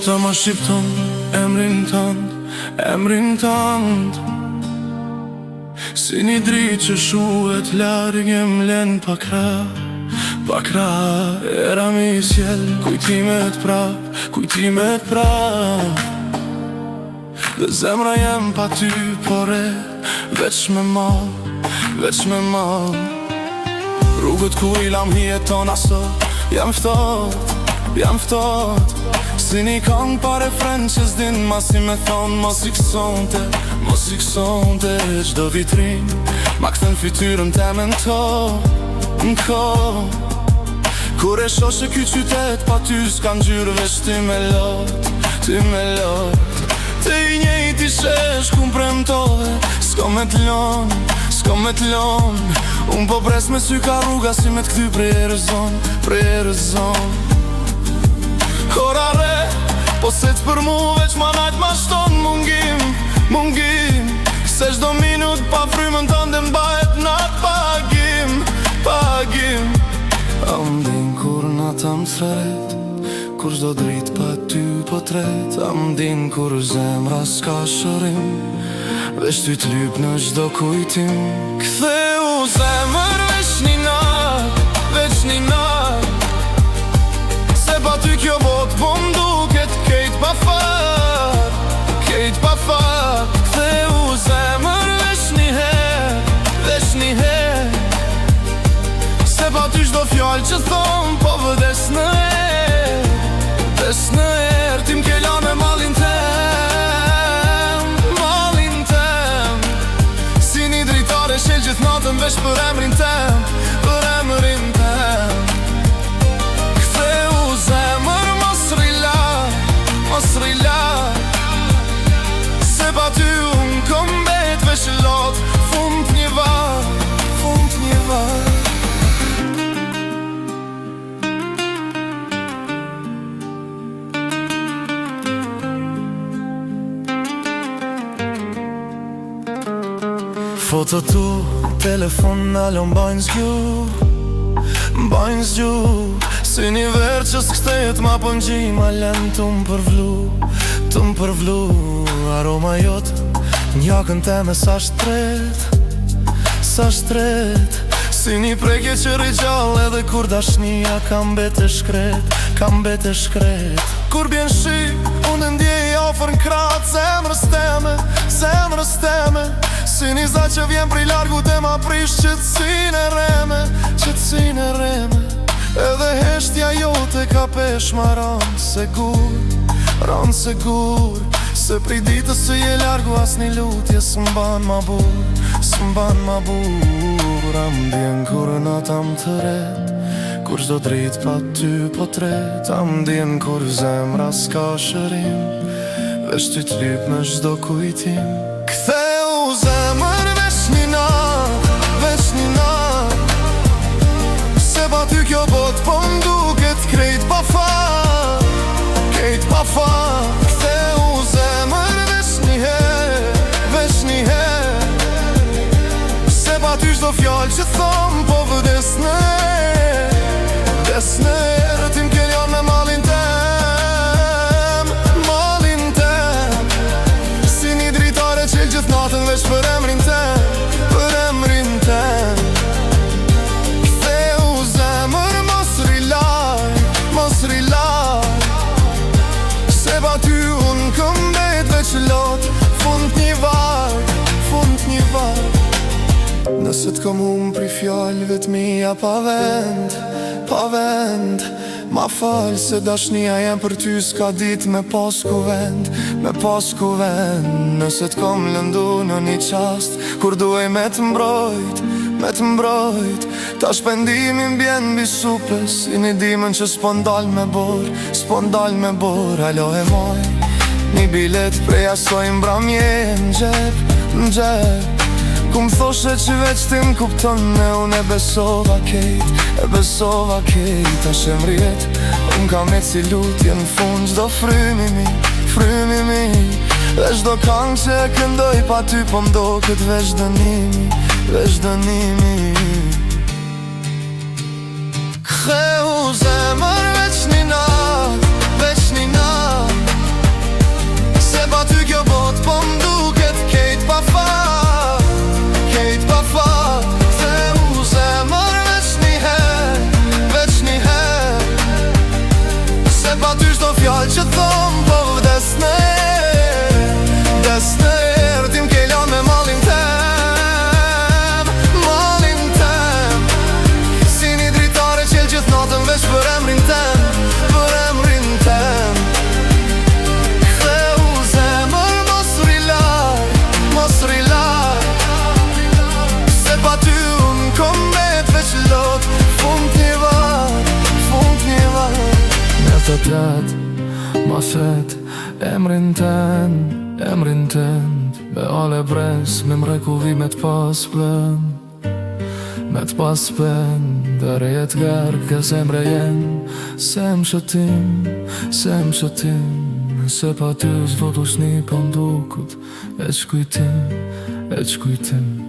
Bota ma shqipton emrin tënd Si një dritë që shuhet largë m'len pakra Era mi sjell kujtimet prap Dhe zemra jem pa ty pore Veç me mal Rrugët ku i lam hijeton aso Jam ftot Si një kong pa refren që s'din ma si me thon Mos i kësonte Gjdo vitrin ma këthen fytyrën temen n'ko Kur e shoshe ky qytet pa ty s'kan gjyrë veç ty me lot Të i njejti shesh ku m'premtove S'ko me t'lon Unë po pres me sy ka rruga si me t'kthy prej erëzon Hora re, po se t'për mu veç ma najt ma shton mungim Se çdo minut pa frymën tënde m'bahet nat pagim A m'din kur nata m'thret Kur çdo drit pa ty po tret A m'din kur zemra s'ka shërim Veç ty t'lyp në çdo kujtim Ktheu zemër veç një nat Se pa ty kjo bot po m'duket kejt pa fat Ktheu zemër veç një her Se pa ty çdo fjallë që thom po vëdes në er Ti m'ke la me malin tem Si një dritare shel gjithë natën veç për emrin tem Ktheu zemër mos rila Se pa ty unë kom bet veç lot Fund një var Foto tu, telefon nalon bajnë zgju Si një verë që s'kështet ma pëngjim A len të m'përvlu Aroma jot, njakën teme sa shtret Si një prekje që rijall edhe kur dashnia kam bete shkret Kur bjen shi, unë ndjej ofër n'krat Zemrës teme Si një za që vjen prej largu te ma prish qëtsin e reme Edhe heshtja jote ka pesh ma ranë segur Se prej ditës se je largu as një lutje s'mban ma bur A m'djen kur nata m'tëret Kur çdo drit pa ty po tret A m'djen kur zemra s'ka shërim Veç ty t'lyp në çdo kujtim Ktheu zemër veç një nat Se pa ty kjo bot po m'duket krejt pa fat Ktheu zemër veç një her Se pa ty çdo fjallë që thom po vëdes në er Ti m'ke ljon me malin tem Si një dritare qel gjithë natën veç për emrin tem Ktheu zemër mos rilaj Se pa ty unë këm bet veç lot Fund një var Nëse t'kom pri fjallëve t'mija pa vend Ma falë se dashnia jem për ty s'ka dit me pas kuvend Nëse t'kom lëndu në një qast Kur duhej me t'mbrojt Ta shpendimin bjen bi supe Si një dimën që s'pon dal me bor Halo e moj Një bilet prej asoj mbramje m'gjep Ku m'thoshe që veç ti m'kupton E unë e besova kejt Ta shemrijet Unë kam e si lutje në fund Gjdo frymi mi Dhe çdo këngë që e këndoj pa ty po mdo këtë veç dënimi Ktheu zemër veç një nat Emrin tënd me ale bres, me mrekulli me t'pas plën, me t'pas pen, dhe rejet garë ka zemre jen. Se më shëtim, se pa ty s'votus një pëndukut, e qkujtim